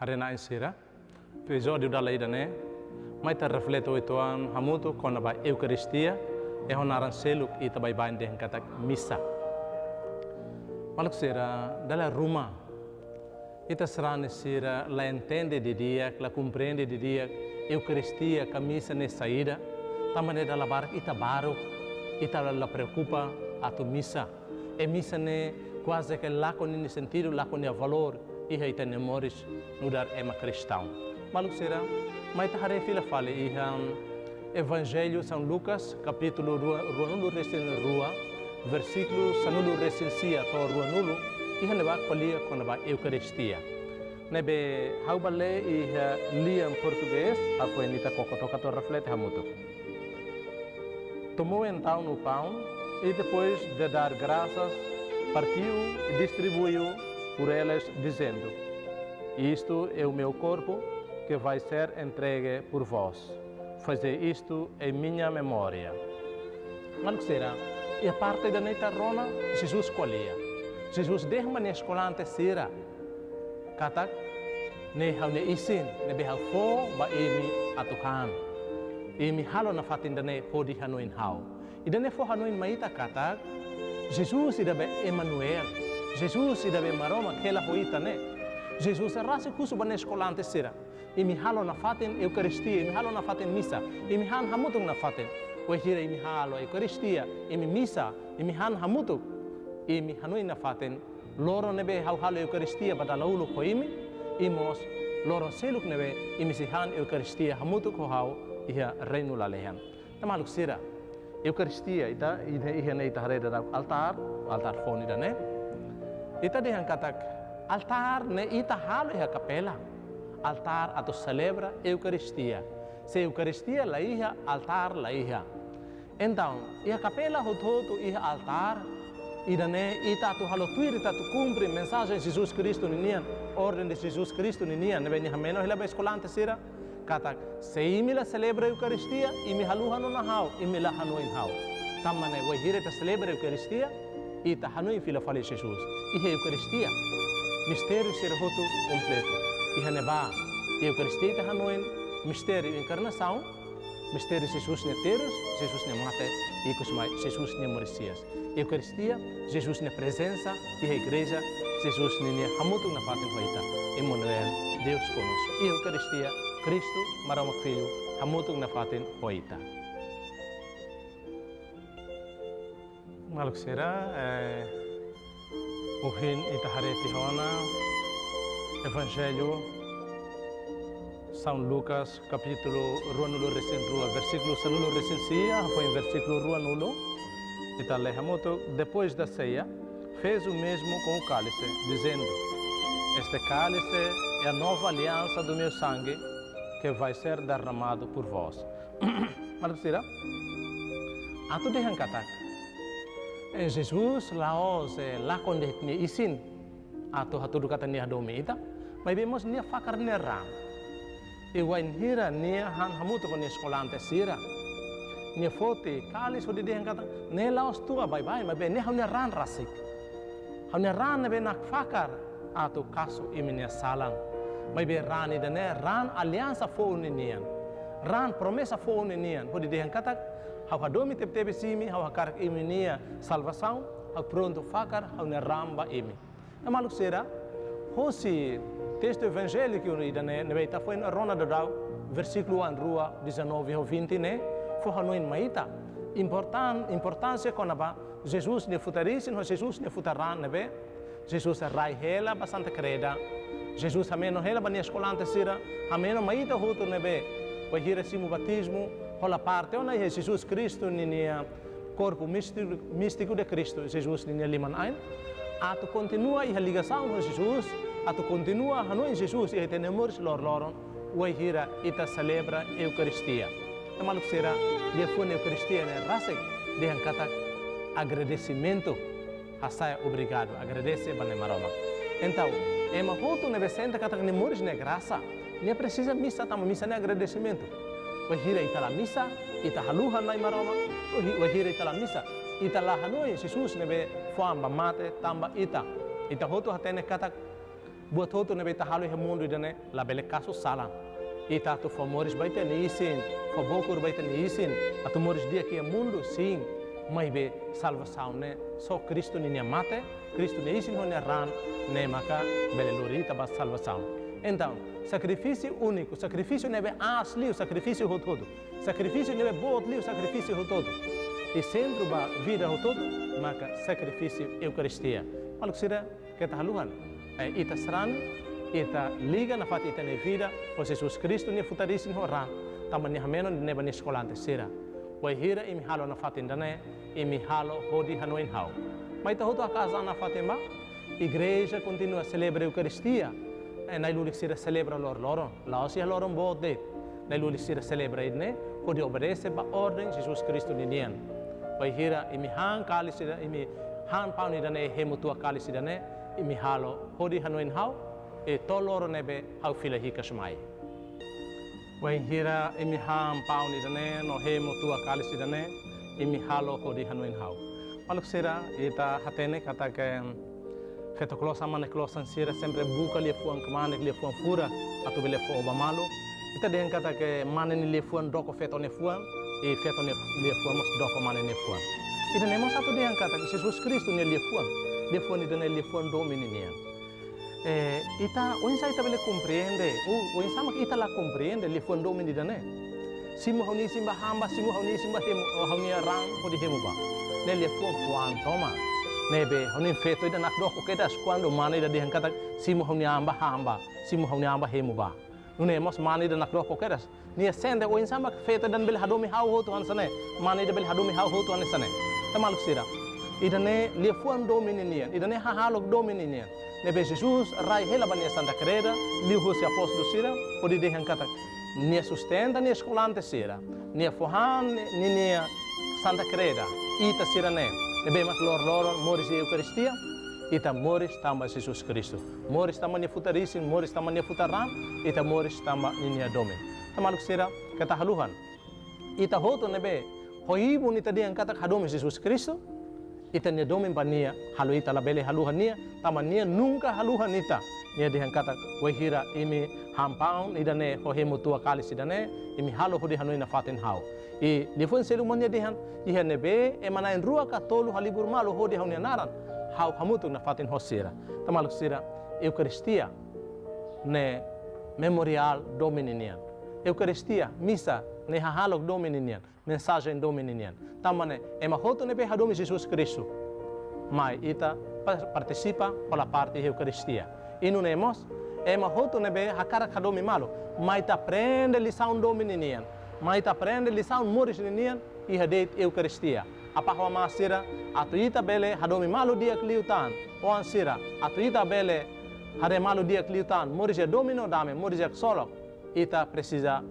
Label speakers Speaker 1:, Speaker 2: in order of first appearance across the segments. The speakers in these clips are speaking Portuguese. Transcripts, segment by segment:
Speaker 1: Arena insira, episódio da lei da né, mas tá reflete o ituan hamuto com a Eucaristia e honaran seluk e também vai de kata missa. Maluk sera dalla Roma, ita serane sera la entende de dia, la compreende de dia, Eucaristia camisa ne saída, também dalla barca ita baro, ita la preocupa a tu missa, e missa ne quase que lá com ne sentido, lá com ne valor, e aí tem memórias no dar ema cristão. Maluk sera, mas tá hare fila fale e Evangelho São Lucas, capítulo ruanulo recém rua, versículo sanulo recensia to ruanulo, e haneba colia com a Eucaristia. Nebe haubale e lia em português, a poenita cocotoca to reflete hamuto. Tomou então o pão e depois de dar graças, partiu e distribuiu por elas, dizendo: isto é o meu corpo que vai ser entregue por vós. Fazer isto em minha memória. Mas que será? E a parte da noite rona, Jesus escolhia. Jesus derma na escolante sira. Katak, ne hau ne isin, ne behau fo ba emi atukan. Emi halo na fatin dane podi hanuin hau. Idane fo hanuin maita katak, Jesus ida be Emmanuel. Jesus ida be maroma kela hoita ne. Jesus rasa kusu ba na escolante sira. Imi halo na fatin Eucaristia, imi halo na fatin missa, imi han hamutuk na fatin. Wahira imi halo Eucaristia, imi missa, imi han hamutuk, imi hanui na fatin. Loro nebe hau halo Eucaristia badala ulu ko imos loro seluk nebe imi si han Eucaristia hamutuk ko hau iha reinu lalehan. Tamaluk sira Eucaristia ita iha ne ita hareda da altar foni da ne. Ita dihan katak altar ne ita halo iha kapela. Altar atau celebra Eucaristia. Se Eucaristia la iha, altar la iha. Então, iha capela hototo iha altar, idane ita tu halo tuir ita tu cumpre mensagem de Jesus Cristo ninian, ordem de Jesus Cristo ninian, nebe ni hameno hila ba escolante sira, kata se imi la celebra Eucaristia, imi haluha no nahau, imi la hanuin hau. Tamane wahire ta celebra Eucaristia, ita hanuin fila fale Jesus. Iha Eucaristia, mistério sira hoto completo. E haneba, Eucaristia está hanoin, mistério encarnação, mistério Jesus neteiros, Jesus ne mate, e cosmai Jesus ne moricias. Eucaristia, Jesus ne presença, e a igreja, Jesus ne hamutu na fatin hoita. Emmanuel, Deus conosco. E Eucaristia, Cristo, maramak filho, hamutu na fatin hoita. Maluk sera, uhin itahareti hawana. Evangelho São Lucas, capítulo ruanulo recém rua, versículo sanulo recensia, foi em versículo ruanulo. E tal lehamoto, depois da ceia, fez o mesmo com o cálice, dizendo: este cálice é a nova aliança do meu sangue, que vai ser derramado por vós. Mas será? Atu dehan katak. Jesus laos lá quando ele isin, atu hatu kata ni hadomi ita. Mas vemos nia fakar nia ram. E wain hira nia han hamuto con escolante sira. Nia fote kalis hodi dehan kata ne laos tua bye bye mas be ne haunia ran rasik. Haunia ran ne be nak fakar atu kaso iminia salang. Mas be ran ida ne ran aliança fo unian. Ran promessa fo unian. Hodi dehan kata hau hadomi tebe simi hau hakar iminia salvação, hau pronto fakar haunia ramba imi. Na maluk sera hosi texto evangélico ne foi na rona do dau versículo 1 rua 19 ao 20 né foi hanoin maita importância quando Jesus ne futaris no Jesus ne futaran nebe Jesus rai hela bastante creda Jesus ameno hela bani escolante sira ameno maita huto nebe vai hira simu batismo hola parte ona Jesus Cristo ninia corpo místico de Cristo Jesus ninia liman ein atu continua a ligação com Jesus atu continua hanoin Jesus e tenemos loron wahira ita celebra Eucaristia. Tamaluk sera dia foi Eucaristia ne rasik dia kata agradecimento hasai obrigado agradece bane maroma. Então ema hoto ne besenta kata ne moris ne graça ne precisa missa tama missa ne agradecimento. Wahira ita la missa ita haluha nai maroma wahira ita la missa ita la hanoin Jesus ne be famba mate tamba ita hoto hatene kata buat hoto nebe ta halu he mundo idane la bele kaso salam. Ita tu famores baita ni isin, fabokur baita ni isin, atu moris dia que mundo sim, mas be salvação né, só Cristo ni mate, Cristo ni isin honia ran, ne maka bele lorita ba salvação. Então, sacrifício único, sacrifício nebe asli, o sacrifício ho todo, sacrifício nebe botli, o sacrifício ho todo. E centro ba vida ho todo, maka sacrifício Eucaristia. Malu sira kita haluhan, ita seran. Ita liga na fati ita ne vida, o Jesus Cristo ne futarisin ho ran, taman ni hameno ne bani skolante sira. Wai hira imi halo na fati ndane, imi halo hodi hanoin hau. Mas ita hoto a casa na fati mba, igreja continua a celebrar a Eucaristia. Na ilulik sira celebra loron, la osia loron bodet. Na ilulik sira celebra idne, hodi obedece ba ordem Jesus Cristo ni nian. Wai hira imi han kali sira, imi han pau ni dane hemu tua kali sira ne, imi halo hodi hanoin hau. E toloro nebe hau fila hika semai. Wai hira imi ham pau ni dane no hemo tua kali si dane imi halo hodi hanuin hau. Maluk sira ita hatene kata ke feto klosa mane klosa sira sempre buka lia fuan kemane lia fuan fura atau bele fu obamalo. Ita den kata ke mane ni lia fuan doko feto ne fuan e feto ne lia fuan mos doko mane ne fuan. Ita nemo satu den kata ke Jesus Kristo ne lia fuan ni dane lia fuan domini nian. Ita onsa ita bele compreende onsa mak ita la compreende le fondo min didane simu honi simba hamba simu honi simba hemu honi rang hodi hemu ba ne le fuan toma nebe honi feto ida nak do ko kedas quando mane ida dihan kata simu honi hamba simu honi amba hemu ba nune mos mane ida nak do ko kedas ni sende onsa mak feto dan bel hadomi hau ho to ansane mane ida bel hadomi hau ho to ansane tamaluk sira ida ne le fuan dominian ida ne hahalok dominian. Nebe Jesus rai hela bania Santa Creda, liu hosi apóstolo sira, pode dehan kata, nia sustenta nia escolante sira, nia fohan nia Santa Creda, ita sira ne, nebe mat lor moris e Eucaristia, ita moris tamba Jesus Cristo, moris tamba nia futarisin, moris tamba nia futaran, ita moris tamba nia domin. Tamaluk sira kata haluhan, ita hoto nebe, hoibu nita dehan kata hadomi Jesus Cristo, ita nia domin pania halu ita labele haluhan nia tama nia nunca haluhan ita nia dihan kata wahira imi hampaun idane hohemu tua kali sidane imi halu hodi hanu ina fatin hau i lifun selu monia dihan iha nebe emana en rua ka tolu halibur malu hodi hanu naran hau hamutu na fatin hosira tamaluk sira Eucaristia ne memorial domininian Eucaristia misa ne hahalok domininian mensagem dominian tamane ema hoto nebe hadomi Jesus Cristo mai ita participa pela parte Eucaristia e não nemos ema hoto nebe hakara hadomi malo mai ta aprende lição dominian mai ta aprende lição morisinian e hadet Eucaristia apa hoa masira atu ita bele hadomi malo dia kliutan o ansira atu ita bele hare malo dia kliutan moris domino dame moris solo ita precisa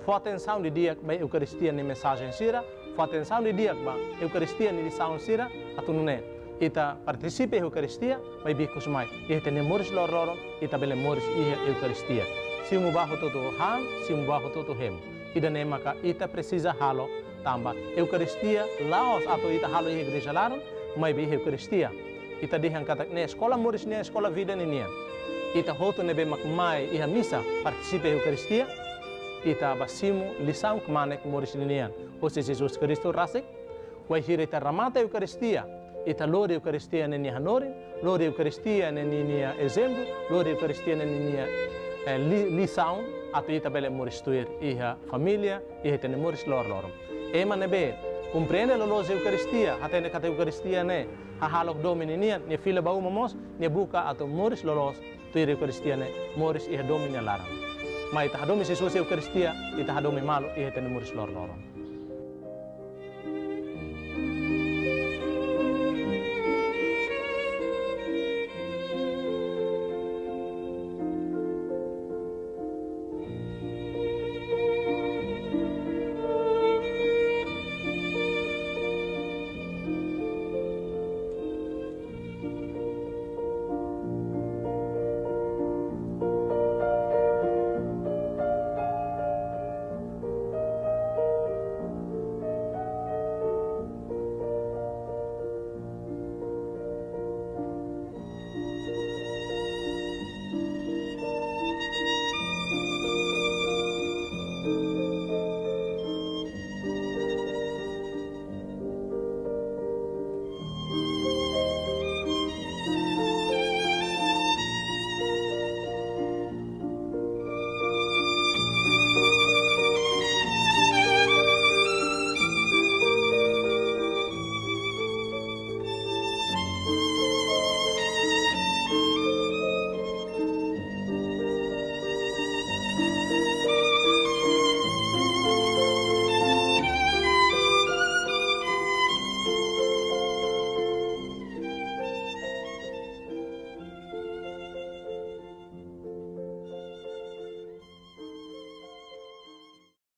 Speaker 1: for atenção de dia ba Eucaristia ni mensagem sira, for atenção de dia ba Eucaristia ni lição sira, atunune ita participe Eucaristia, ba bicos mai, ita ne moris lororon, ita bele moris Eucaristia. Se mu bajo todo han, se mu bajo todo hem. Ida ne maka ita precisa halo tamba Eucaristia laos ato ita halo igreja laron, mai bi Eucaristia. Ita dihan kata ne escola moris ne escola vida ni nian. Ita hoto ne be mak mai iha misa participe Eucaristia. Ita basimu lição que manek moris linian. Ose Jesus Cristo rasik, wai hira ita ramata Eucaristia. Ita lori Eucaristia ne nia hanorin, lori Eucaristia ne nia exemplo, lori Eucaristia ne nia lição, ato ita bele moris tuir iha família, iha tene moris lorom. Ema nebe, compreende lo los Eucaristia, hatene kata Eucaristia ne, hahalok domini nian, ne fila bau mamos, ne buka ato moris lolos, tuir Eucaristia ne, moris iha domini laram. Mas ita hadomi Jesus Eucaristia, ita hadomi malo, iha tene moris lorom.